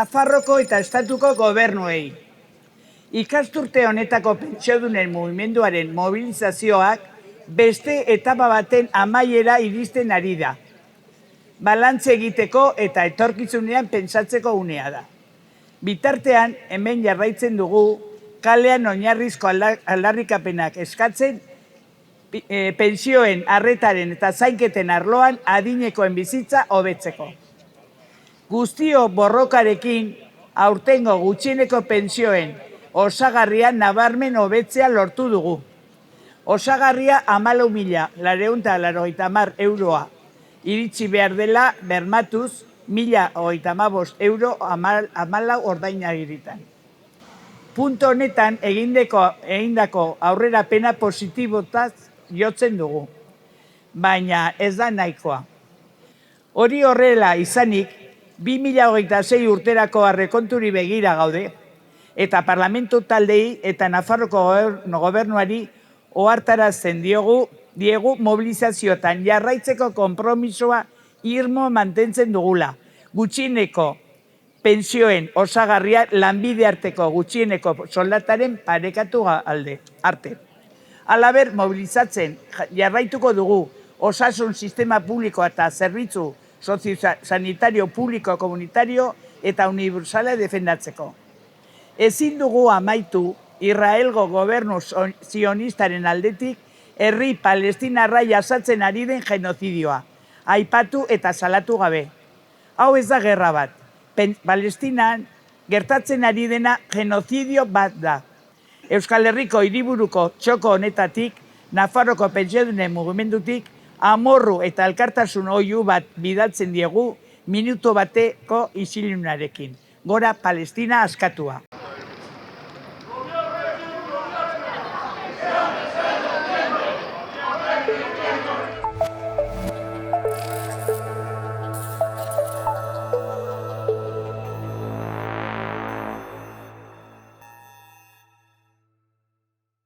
Nafarroko eta estatuko gobernuei. Ikasturte honetako pentsiodunen mugimenduaren mobilizazioak beste etapa baten amaiera iristen ari da. Balantze egiteko eta etorkizunean pentsatzeko unea da. Bitartean, hemen jarraitzen dugu kalean oinarrizko aldarrikapenak eskatzen pentsioen, arretaren eta zainketen arloan adinekoen bizitza hobetzeko. Guztio borrokarekin aurtengo gutxieneko pentsioen osagarria nabarmen hobetzea lortu dugu. Osagarria 14.980 euroa iritsi behar dela bermatuz 1.035 euro 14 ordainagiritan. Punto honetan egindako aurrerapena positibotaz jotzen dugu, baina ez da nahikoa. Hori horrela izanik, 2026 urterako aurrekonturi begira gaude, eta parlamentu taldei eta Nafarroko gobernuari ohartarazten diegu mobilizazioetan jarraitzeko konpromisoa irmo mantentzen dugula. Gutxieneko pentsioen osagarria lanbide arteko gutxieneko soldataren parekatu arte. Halaber, mobilizatzen jarraituko dugu osasun sistema publikoa eta zerbitzu soziosanitario publiko komunitario eta universala defendatzeko. Ezin dugu amaitu Israelgo gobernu zionistaren aldetik herri palestinarra jasatzen ari den genozidioa, aipatu eta salatu gabe. Hau ez da gerra bat. Palestinan gertatzen ari dena genozidio bat da. Euskal Herriko hiriburuko txoko honetatik, Nafarroko pentsiodunen mugimendutik, amorru eta elkartasun oihu bat bidaltzen diegu minutu bateko isilunarekin. Gora Palestina askatua!